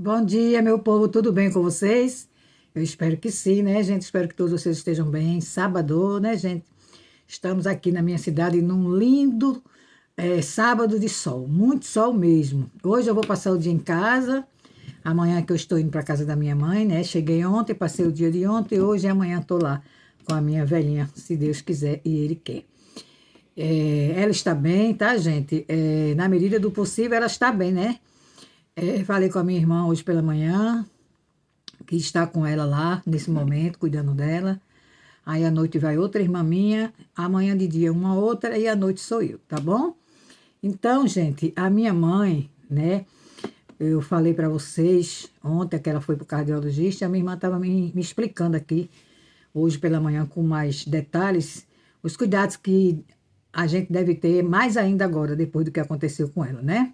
Bom dia, meu povo, tudo bem com vocês? Eu espero que sim, né, gente? Espero que todos vocês estejam bem. Sábado, né, gente? Estamos aqui na minha cidade num lindo sábado de sol, muito sol mesmo. Hoje eu vou passar o dia em casa, amanhã que eu estou indo para casa da minha mãe, né? Cheguei ontem, passei o dia de ontem, hoje e amanhã estou lá com a minha velhinha, se Deus quiser e Ele quer. Ela está bem, tá, gente? Na medida do possível, ela está bem, né? Falei com a minha irmã hoje pela manhã, que está com ela lá nesse momento, cuidando dela. Aí à noite vai outra irmã minha, amanhã de dia uma outra e à noite sou eu, tá bom? Então, gente, a minha mãe, né? Eu falei para vocês ontem que ela foi para o cardiologista, a minha irmã estava me explicando aqui, hoje pela manhã, com mais detalhes, os cuidados que a gente deve ter, mais ainda agora, depois do que aconteceu com ela, né?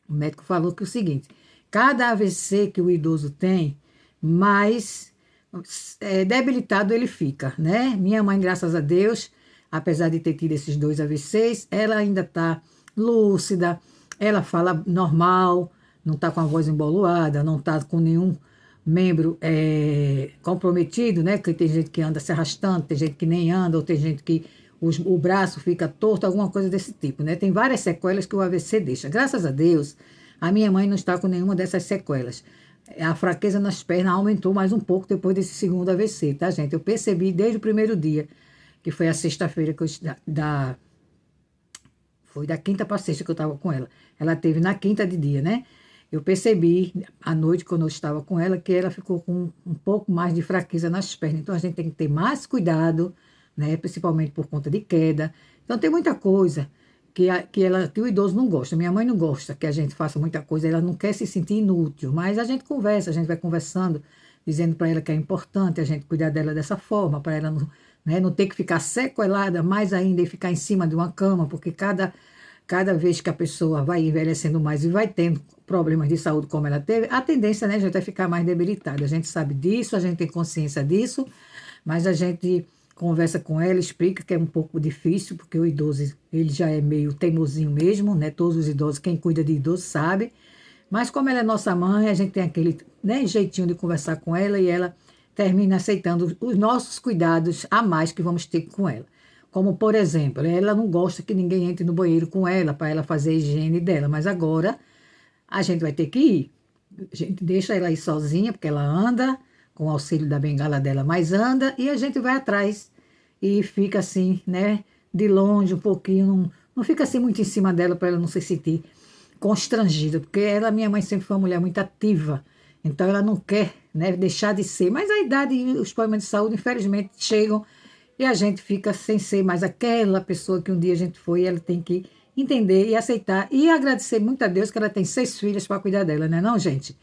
O médico falou que é o seguinte: cada AVC que o idoso tem, mais debilitado ele fica, né? Minha mãe, graças a Deus, apesar de ter tido esses dois AVCs, ela ainda está lúcida, ela fala normal, não está com a voz emboluada, não está com nenhum membro comprometido, né? Porque tem gente que anda se arrastando, tem gente que nem anda, ou tem gente que o braço fica torto, alguma coisa desse tipo, né? Tem várias sequelas que o AVC deixa. Graças a Deus, a minha mãe não está com nenhuma dessas sequelas. A fraqueza nas pernas aumentou mais um pouco depois desse segundo AVC, tá, gente? Eu percebi desde o primeiro dia, que foi a sexta-feira que eu, foi da quinta para sexta que eu estava com ela. Ela teve na quinta de dia, né? Eu percebi à noite, quando eu estava com ela, que ela ficou com um pouco mais de fraqueza nas pernas. Então a gente tem que ter mais cuidado, né? Principalmente por conta de queda. Então tem muita coisa que o idoso não gosta. Minha mãe não gosta que a gente faça muita coisa, ela não quer se sentir inútil, mas a gente conversa, a gente vai conversando, dizendo para ela que é importante a gente cuidar dela dessa forma, para ela não, né, não ter que ficar sequelada mais ainda e ficar em cima de uma cama, porque cada vez que a pessoa vai envelhecendo mais e vai tendo problemas de saúde como ela teve, a tendência, né, gente, é ficar mais debilitada. A gente sabe disso, a gente tem consciência disso, mas a gente conversa com ela, explica que é um pouco difícil, porque o idoso, ele já é meio teimosinho mesmo, né? Todos os idosos, quem cuida de idoso sabe. Mas como ela é nossa mãe, a gente tem aquele, né, jeitinho de conversar com ela e ela termina aceitando os nossos cuidados a mais que vamos ter com ela. Como, por exemplo, ela não gosta que ninguém entre no banheiro com ela, para ela fazer a higiene dela, mas agora a gente vai ter que ir. A gente deixa ela ir sozinha, porque ela anda, com o auxílio da bengala dela, mas anda, e a gente vai atrás e fica assim, né, de longe um pouquinho, não fica assim muito em cima dela para ela não se sentir constrangida, porque ela, minha mãe sempre foi uma mulher muito ativa, então ela não quer, né, deixar de ser, mas a idade e os problemas de saúde, infelizmente, chegam e a gente fica sem ser mais aquela pessoa que um dia a gente foi e ela tem que entender e aceitar e agradecer muito a Deus que ela tem 6 filhas para cuidar dela, né, não, gente?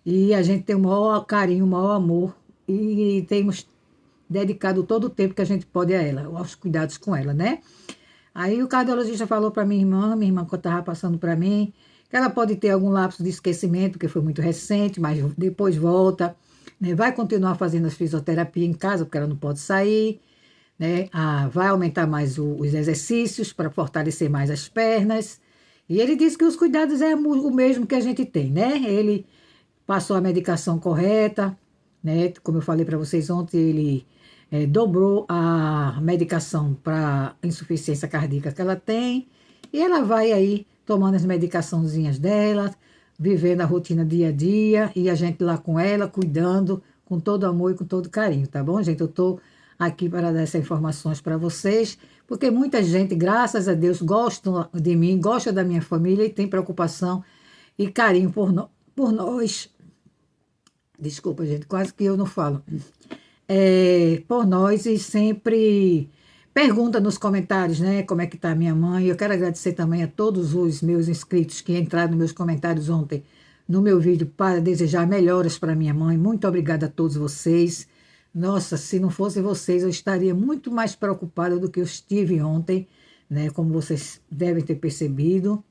E a gente tem o maior carinho, o maior amor e temos dedicado todo o tempo que a gente pode a ela, aos cuidados com ela, né? Aí o cardiologista falou para minha irmã que estava passando para mim, que ela pode ter algum lapso de esquecimento, porque foi muito recente, mas depois volta, né? Vai continuar fazendo a fisioterapia em casa, porque ela não pode sair, né? Vai aumentar mais os exercícios para fortalecer mais as pernas. E ele disse que os cuidados é o mesmo que a gente tem, né? Ele passou a medicação correta, né? Como eu falei para vocês ontem, ele dobrou a medicação para insuficiência cardíaca que ela tem, e ela vai aí tomando as medicaçãozinhas dela, vivendo a rotina dia a dia, e a gente lá com ela, cuidando, com todo amor e com todo carinho, tá bom, gente? Eu tô aqui para dar essas informações para vocês, porque muita gente, graças a Deus, gosta de mim, gosta da minha família e tem preocupação e carinho por nós. Desculpa, gente, quase que eu não falo. Por nós e sempre pergunta nos comentários, né, como é que tá a minha mãe. Eu quero agradecer também a todos os meus inscritos que entraram nos meus comentários ontem no meu vídeo para desejar melhoras para minha mãe. Muito obrigada a todos vocês. Nossa, se não fossem vocês, eu estaria muito mais preocupada do que eu estive ontem, né, como vocês devem ter percebido.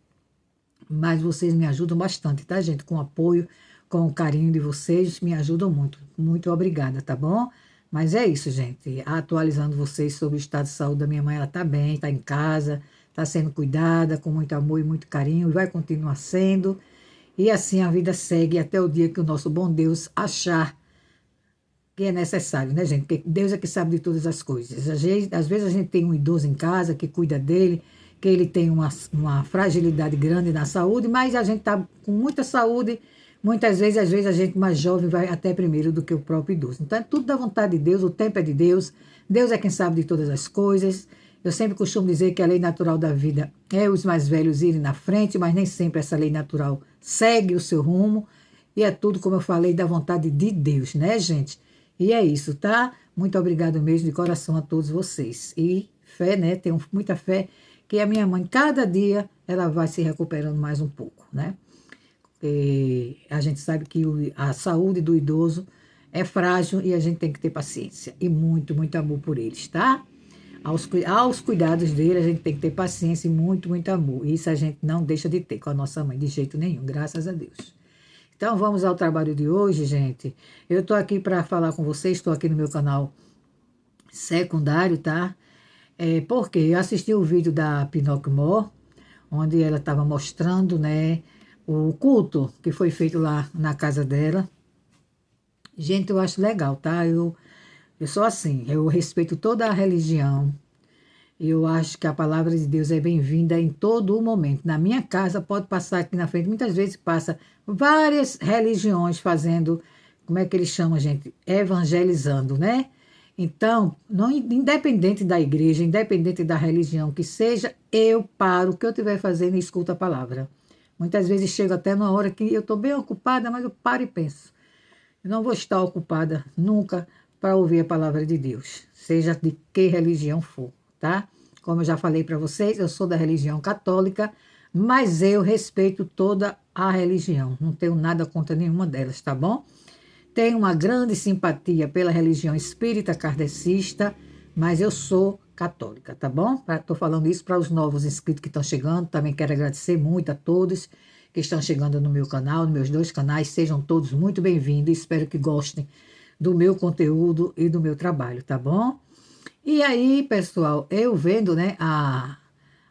Mas vocês me ajudam bastante, tá, gente? Com o apoio, com o carinho de vocês, me ajudam muito. Muito obrigada, tá bom? Mas é isso, gente. Atualizando vocês sobre o estado de saúde da minha mãe, ela tá bem, tá em casa, tá sendo cuidada com muito amor e muito carinho, e vai continuar sendo. E assim a vida segue até o dia que o nosso bom Deus achar que é necessário, né, gente? Porque Deus é que sabe de todas as coisas. Às vezes a gente tem um idoso em casa que cuida dele, que ele tem uma fragilidade grande na saúde, mas a gente está com muita saúde. Muitas vezes, às vezes, a gente mais jovem vai até primeiro do que o próprio idoso. Então, é tudo da vontade de Deus, o tempo é de Deus. Deus é quem sabe de todas as coisas. Eu sempre costumo dizer que a lei natural da vida é os mais velhos irem na frente, mas nem sempre essa lei natural segue o seu rumo. E é tudo, como eu falei, da vontade de Deus, né, gente? E é isso, tá? Muito obrigado mesmo de coração a todos vocês. E fé, né? Tenho muita fé que a minha mãe, cada dia, ela vai se recuperando mais um pouco, né? E a gente sabe que a saúde do idoso é frágil e a gente tem que ter paciência e muito, muito amor por eles, tá? Aos cuidados dele, a gente tem que ter paciência e muito, muito amor. Isso a gente não deixa de ter com a nossa mãe, de jeito nenhum, graças a Deus. Então, vamos ao trabalho de hoje, gente. Eu estou aqui para falar com vocês, estou aqui no meu canal secundário, tá? Porque eu assisti o vídeo da Pinocchio Mó, onde ela estava mostrando, né, o culto que foi feito lá na casa dela. Gente, eu acho legal, tá? Eu sou assim, eu respeito toda a religião. Eu acho que a palavra de Deus é bem-vinda em todo o momento. Na minha casa, pode passar aqui na frente, muitas vezes passa várias religiões fazendo, como é que eles chamam, gente? Evangelizando, né? Então, não, independente da igreja, independente da religião que seja, eu paro o que eu estiver fazendo e escuto a palavra. Muitas vezes chego até numa hora que eu estou bem ocupada, mas eu paro e penso. Eu não vou estar ocupada nunca para ouvir a palavra de Deus, seja de que religião for, tá? Como eu já falei para vocês, eu sou da religião católica, mas eu respeito toda a religião. Não tenho nada contra nenhuma delas, tá bom? Tenho uma grande simpatia pela religião espírita kardecista, mas eu sou católica, tá bom? Estou falando isso para os novos inscritos que estão chegando. Também quero agradecer muito a todos que estão chegando no meu canal, nos meus dois canais. Sejam todos muito bem-vindos. Espero que gostem do meu conteúdo e do meu trabalho, tá bom? E aí, pessoal, eu vendo, né,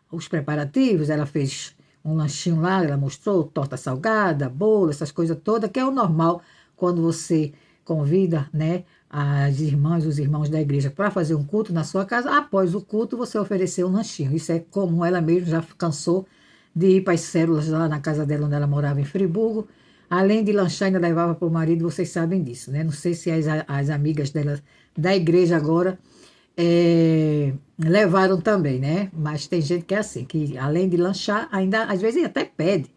os preparativos, ela fez um lanchinho lá, ela mostrou torta salgada, bolo, essas coisas todas, que é o normal quando você convida, né, as irmãs, os irmãos da igreja para fazer um culto na sua casa. Após o culto, você oferecer um lanchinho. Isso é comum, ela mesma já cansou de ir para as células lá na casa dela, onde ela morava em Friburgo. Além de lanchar, ainda levava para o marido, vocês sabem disso, né? Não sei se as amigas dela da igreja agora levaram também, né? Mas tem gente que é assim, que além de lanchar, ainda às vezes até pede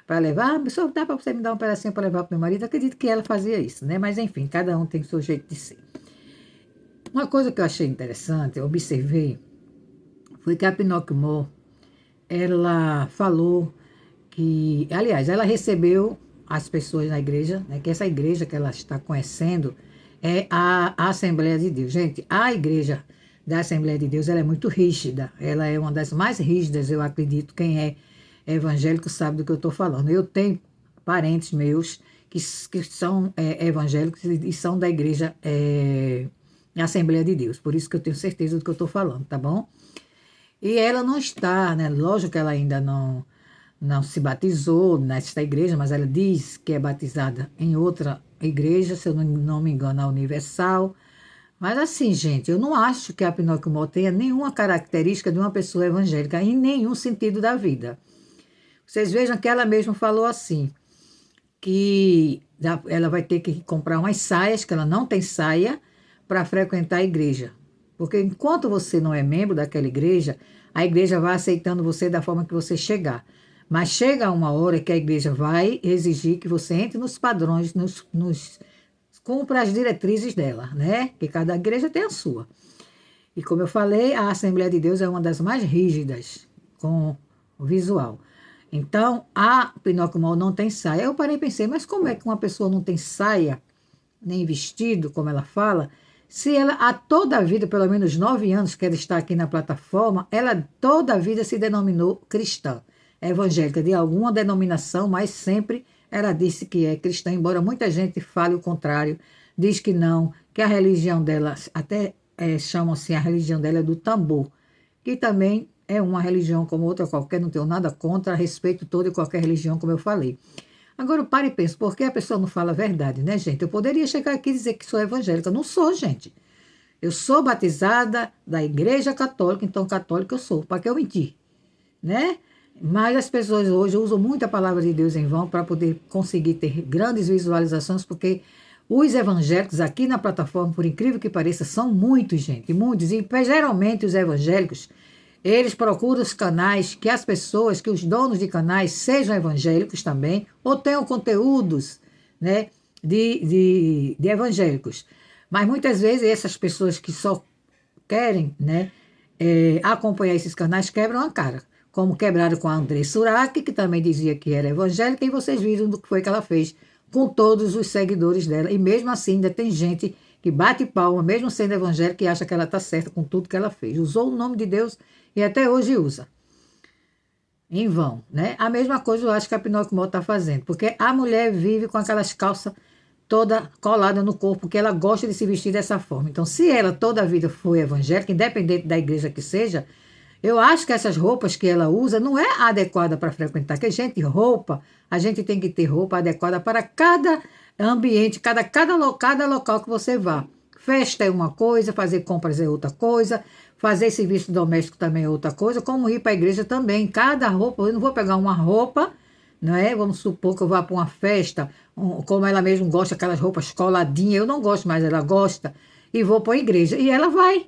para levar. Só dá para você me dar um pedacinho para levar para o meu marido? Acredito que ela fazia isso, né? Mas enfim, cada um tem o seu jeito de ser. Uma coisa que eu achei interessante, eu observei, foi que a Pinocchio Mó, ela falou que, aliás, ela recebeu as pessoas na igreja, né, que essa igreja que ela está conhecendo é a Assembleia de Deus. Gente, a igreja da Assembleia de Deus, ela é muito rígida, ela é uma das mais rígidas, eu acredito, quem é evangélico sabe do que eu estou falando. Eu tenho parentes meus que são evangélicos e são da igreja Assembleia de Deus, por isso que eu tenho certeza do que eu estou falando, tá bom? E ela não está, né? Lógico que ela ainda não se batizou nesta igreja, mas ela diz que é batizada em outra igreja, se eu não me engano, a Universal. Mas assim, gente, eu não acho que a Pinocchio Mó tenha nenhuma característica de uma pessoa evangélica em nenhum sentido da vida. Vocês vejam que ela mesma falou assim, que ela vai ter que comprar umas saias, que ela não tem saia, para frequentar a igreja. Porque enquanto você não é membro daquela igreja, a igreja vai aceitando você da forma que você chegar. Mas chega uma hora que a igreja vai exigir que você entre nos padrões, cumpra as diretrizes dela, né? Que cada igreja tem a sua. E como eu falei, a Assembleia de Deus é uma das mais rígidas com o visual. Então, a Pinocchio Mó não tem saia. Eu parei e pensei, mas como é que uma pessoa não tem saia, nem vestido, como ela fala, se ela, há toda a vida, pelo menos 9 anos que ela está aqui na plataforma, ela toda a vida se denominou cristã, evangélica, de alguma denominação, mas sempre ela disse que é cristã, embora muita gente fale o contrário, diz que não, que a religião dela, até chamam assim, a religião dela é do tambor, que também é uma religião como outra qualquer, não tenho nada contra, respeito toda e qualquer religião, como eu falei. Agora eu paro e penso, por que a pessoa não fala a verdade, né, gente? Eu poderia chegar aqui e dizer que sou evangélica. Eu não sou, gente. Eu sou batizada da Igreja Católica, então católica eu sou. Para que eu mentir, né? Mas as pessoas hoje usam muito a palavra de Deus em vão para poder conseguir ter grandes visualizações, porque os evangélicos aqui na plataforma, por incrível que pareça, são muitos, gente, muitos. E geralmente os evangélicos, eles procuram os canais que as pessoas, que os donos de canais sejam evangélicos também, ou tenham conteúdos, né, de evangélicos. Mas muitas vezes essas pessoas que só querem, né, acompanhar esses canais quebram a cara. Como quebraram com a André Surak, que também dizia que era evangélica, e vocês viram do que foi que ela fez com todos os seguidores dela. E mesmo assim ainda tem gente que bate palma, mesmo sendo evangélica, e acha que ela está certa com tudo que ela fez. Usou o nome de Deus e até hoje usa. Em vão, né? A mesma coisa eu acho que a Pinóquio Mota está fazendo, porque a mulher vive com aquelas calças toda colada no corpo, porque ela gosta de se vestir dessa forma. Então, se ela toda a vida foi evangélica, independente da igreja que seja, eu acho que essas roupas que ela usa não é adequada para frequentar. Que roupa, a gente tem que ter roupa adequada para cada ambiente, cada local que você vá. Festa é uma coisa, fazer compras é outra coisa, fazer serviço doméstico também é outra coisa, como ir para a igreja também. Cada roupa, eu não vou pegar uma roupa, não é? Vamos supor que eu vá para uma festa, como ela mesmo gosta, aquelas roupas coladinhas, eu não gosto, mas ela gosta, e vou para a igreja. E ela vai.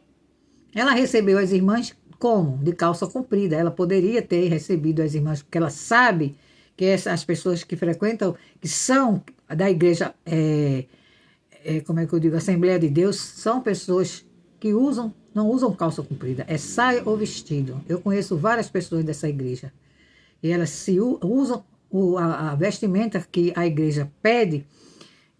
Ela recebeu as irmãs como? De calça comprida. Ela poderia ter recebido as irmãs, porque ela sabe que as pessoas que frequentam, que são da igreja, como é que eu digo, Assembleia de Deus, são pessoas que não usam calça comprida, é saia ou vestido. Eu conheço várias pessoas dessa igreja. E elas se usam a vestimenta que a igreja pede,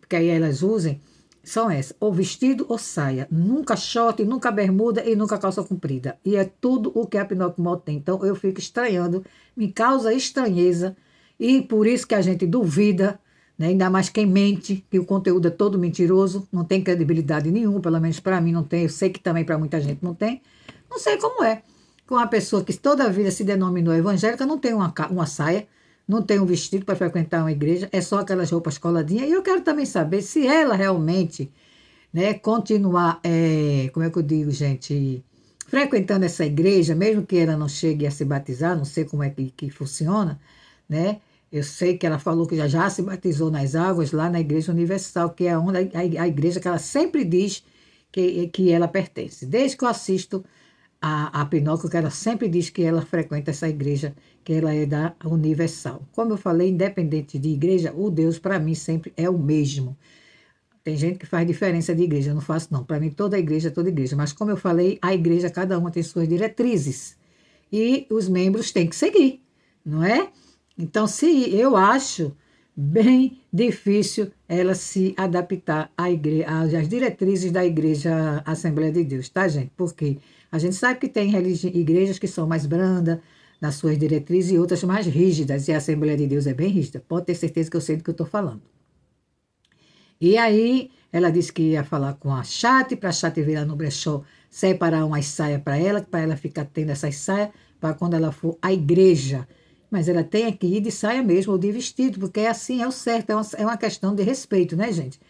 que aí elas usem, são essas, ou vestido ou saia, nunca short, nunca bermuda e nunca calça comprida. E é tudo o que a Pinóquio Mota tem. Então eu fico estranhando, me causa estranheza, e por isso que a gente duvida, né? Ainda mais quem mente, que o conteúdo é todo mentiroso, não tem credibilidade nenhuma, pelo menos para mim não tem, eu sei que também para muita gente não tem. Não sei como é, com uma pessoa que toda a vida se denominou evangélica, não tem uma saia, não tem um vestido para frequentar uma igreja, é só aquelas roupas coladinhas. E eu quero também saber se ela realmente, né, continuar, como é que eu digo, gente, frequentando essa igreja, mesmo que ela não chegue a se batizar, não sei como é que funciona, né? Eu sei que ela falou que já se batizou nas águas lá na Igreja Universal, que é onde a igreja que ela sempre diz que ela pertence. Desde que eu assisto a Pinóquio, que ela sempre diz que ela frequenta essa igreja, que ela é da Universal. Como eu falei, independente de igreja, o Deus para mim sempre é o mesmo. Tem gente que faz diferença de igreja, eu não faço não. Para mim toda igreja é toda igreja. Mas como eu falei, a igreja, cada uma tem suas diretrizes. E os membros têm que seguir, não é? Então, se eu acho bem difícil ela se adaptar às diretrizes da Igreja Assembleia de Deus, tá, gente? Porque a gente sabe que tem igrejas que são mais brandas nas suas diretrizes e outras mais rígidas, e a Assembleia de Deus é bem rígida. Pode ter certeza que eu sei do que eu estou falando. E aí, ela disse que ia falar com a Chate, para a Chate vir lá no brechó separar umas saias para ela ficar tendo essas saias, para quando ela for à igreja. Mas ela tem que ir de saia mesmo, ou de vestido, porque é assim, é o certo, é uma questão de respeito, né, gente?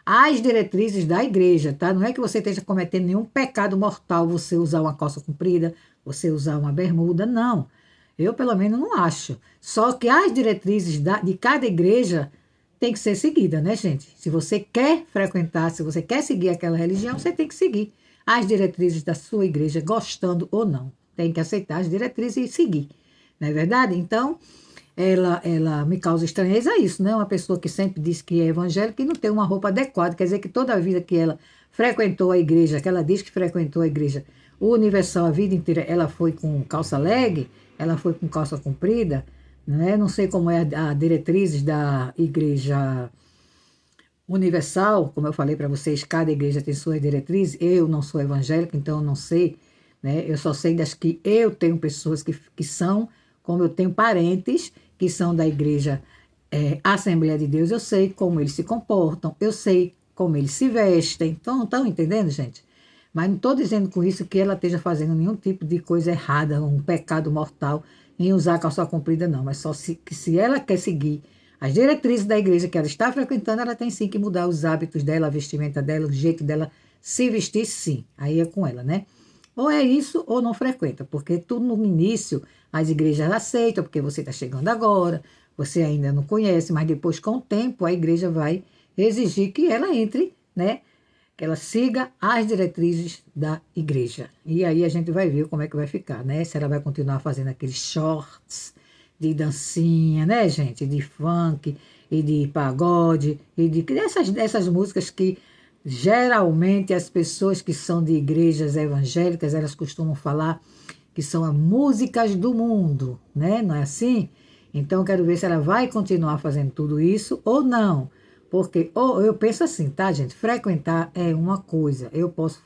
As diretrizes da igreja, tá? Não é que você esteja cometendo nenhum pecado mortal você usar uma calça comprida, você usar uma bermuda, não. Eu, pelo menos, não acho. Só que as diretrizes de cada igreja tem que ser seguida, né, gente? Se você quer frequentar, se você quer seguir aquela religião, você tem que seguir as diretrizes da sua igreja, gostando ou não. Tem que aceitar as diretrizes e seguir. Não é verdade? Então, ela me causa estranheza isso, né? Uma pessoa que sempre diz que é evangélica e não tem uma roupa adequada, quer dizer que toda a vida que ela frequentou a igreja, que ela diz que frequentou a igreja Universal a vida inteira, ela foi com calça leg, ela foi com calça comprida, né? Não sei como é a diretrizes da igreja Universal, como eu falei para vocês, cada igreja tem suas diretrizes, eu não sou evangélica, então eu não sei, né? Eu só sei das que eu tenho pessoas que são, como eu tenho parentes que são da igreja Assembleia de Deus, eu sei como eles se comportam, eu sei como eles se vestem. Então, estão entendendo, gente? Mas não estou dizendo com isso que ela esteja fazendo nenhum tipo de coisa errada, um pecado mortal em usar calça comprida, não. Mas só que se ela quer seguir as diretrizes da igreja que ela está frequentando, ela tem sim que mudar os hábitos dela, a vestimenta dela, o jeito dela se vestir, sim. Aí é com ela, né? Ou é isso ou não frequenta, porque tudo no início as igrejas aceitam, porque você está chegando agora, você ainda não conhece, mas depois, com o tempo, a igreja vai exigir que ela entre, né? Que ela siga as diretrizes da igreja. E aí a gente vai ver como é que vai ficar, né? Se ela vai continuar fazendo aqueles shorts de dancinha, né, gente? De funk e de pagode e de dessas músicas que geralmente as pessoas que são de igrejas evangélicas, elas costumam falar que são as músicas do mundo, né? Não é assim? Então, eu quero ver se ela vai continuar fazendo tudo isso ou não. Porque, ou eu penso assim, tá, gente? Frequentar é uma coisa. Eu posso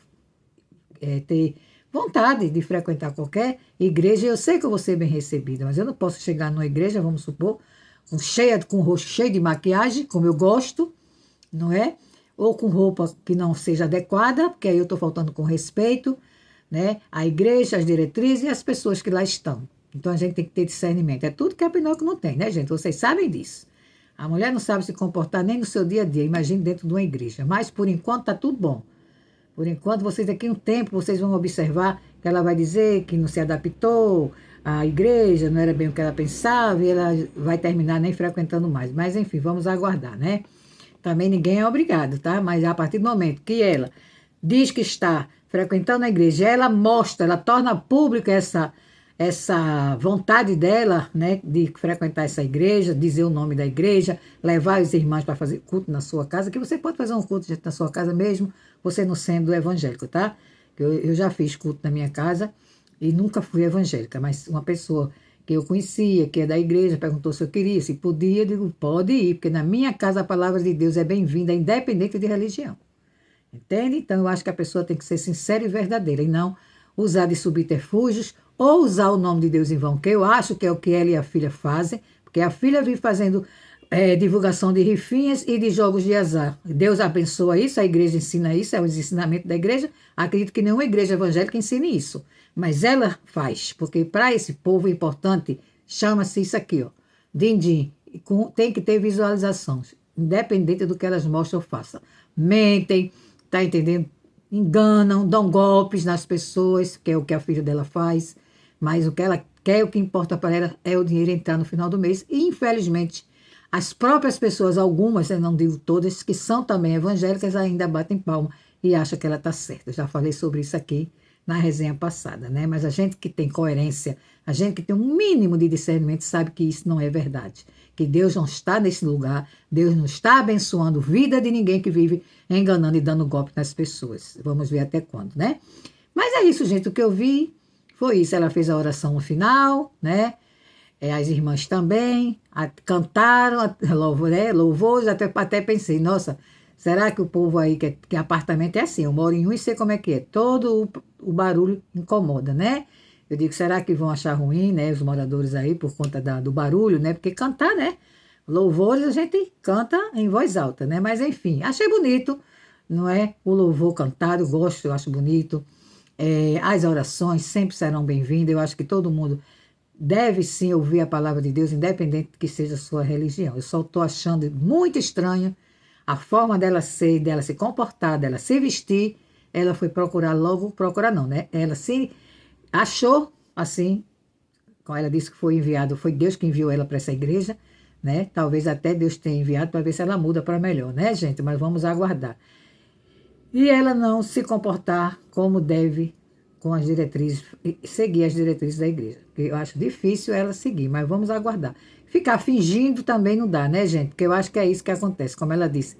ter vontade de frequentar qualquer igreja. Eu sei que eu vou ser bem recebida, mas eu não posso chegar numa igreja, vamos supor, com o rosto cheio de maquiagem, como eu gosto, não é? Ou com roupa que não seja adequada, porque aí eu estou faltando com respeito, né? A igreja, as diretrizes e as pessoas que lá estão. Então a gente tem que ter discernimento. É tudo que a Pinóquio não tem, né, gente? Vocês sabem disso. A mulher não sabe se comportar nem no seu dia a dia, imagine dentro de uma igreja. Mas por enquanto está tudo bom. Por enquanto, vocês daqui a um tempo, vocês vão observar que ela vai dizer que não se adaptou à igreja, não era bem o que ela pensava, e ela vai terminar nem frequentando mais. Mas enfim, vamos aguardar, né? Também ninguém é obrigado, tá? Mas a partir do momento que ela diz que está frequentando a igreja, ela mostra, ela torna pública essa vontade dela, né, de frequentar essa igreja, dizer o nome da igreja, levar os irmãos para fazer culto na sua casa, que você pode fazer um culto na sua casa mesmo, você não sendo evangélico, tá? Eu já fiz culto na minha casa e nunca fui evangélica, mas uma pessoa que eu conhecia, que é da igreja, perguntou se eu queria, se podia, eu digo, pode ir, porque na minha casa a palavra de Deus é bem-vinda, independente de religião. Entende? Então, eu acho que a pessoa tem que ser sincera e verdadeira e não usar de subterfúgios ou usar o nome de Deus em vão, que eu acho que é o que ela e a filha fazem, porque a filha vive fazendo divulgação de rifinhas e de jogos de azar. Deus abençoa isso, a igreja ensina isso, é o ensinamento da igreja. Acredito que nenhuma igreja evangélica ensine isso, mas ela faz, porque para esse povo importante, chama-se isso aqui, ó, din-din, tem que ter visualizações, independente do que elas mostram ou façam. Mentem, tá entendendo? Enganam, dão golpes nas pessoas, que é o que a filha dela faz, mas o que ela quer, o que importa para ela é o dinheiro entrar no final do mês. E, infelizmente, as próprias pessoas, algumas, eu não digo todas, que são também evangélicas, ainda batem palma e acham que ela está certa. Eu já falei sobre isso aqui na resenha passada, né? Mas a gente que tem coerência, a gente que tem um mínimo de discernimento, sabe que isso não é verdade. Que Deus não está nesse lugar, Deus não está abençoando a vida de ninguém que vive enganando e dando golpe nas pessoas. Vamos ver até quando, né? Mas é isso, gente, o que eu vi foi isso. Ela fez a oração no final, né? As irmãs também cantaram louvores, até pensei, nossa, será que o povo aí, que apartamento é assim, eu moro em um e sei como é que é, todo o barulho incomoda, né? Eu digo, será que vão achar ruim, né, os moradores aí, por conta do barulho, né? Porque cantar, né? Louvores a gente canta em voz alta, né? Mas enfim, achei bonito, não é? O louvor cantado, eu gosto, eu acho bonito. As orações sempre serão bem-vindas, eu acho que todo mundo deve sim ouvir a palavra de Deus, independente que seja a sua religião. Eu só estou achando muito estranho a forma dela ser, dela se comportar, dela se vestir. Ela foi procurar logo, procurar não, né? Ela se achou assim, como ela disse que foi enviado, foi Deus que enviou ela para essa igreja, né? Talvez até Deus tenha enviado para ver se ela muda para melhor, né, gente? Mas vamos aguardar. E ela não se comportar como deve com as diretrizes, seguir as diretrizes da igreja. Eu acho difícil ela seguir, mas vamos aguardar. Ficar fingindo também não dá, né, gente? Porque eu acho que é isso que acontece. Como ela disse,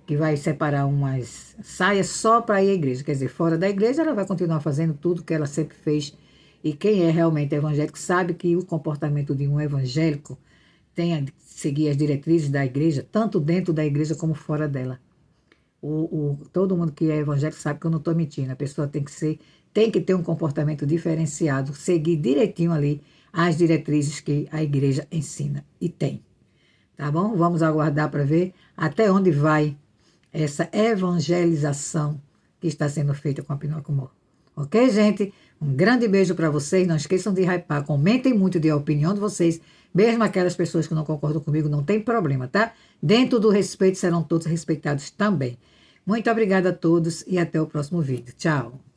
que vai separar umas saias só para ir à igreja. Quer dizer, fora da igreja ela vai continuar fazendo tudo que ela sempre fez. E quem é realmente evangélico sabe que o comportamento de um evangélico tem a seguir as diretrizes da igreja, tanto dentro da igreja como fora dela. Todo mundo que é evangélico sabe que eu não estou mentindo. A pessoa tem que ter um comportamento diferenciado, seguir direitinho ali as diretrizes que a igreja ensina e tem. Tá bom? Vamos aguardar para ver até onde vai essa evangelização que está sendo feita com a Pinóquio Mor. Ok, gente? Um grande beijo para vocês. Não esqueçam de hypar. Comentem muito, de a opinião de vocês. Mesmo aquelas pessoas que não concordam comigo, não tem problema, tá? Dentro do respeito serão todos respeitados também. Muito obrigada a todos e até o próximo vídeo. Tchau.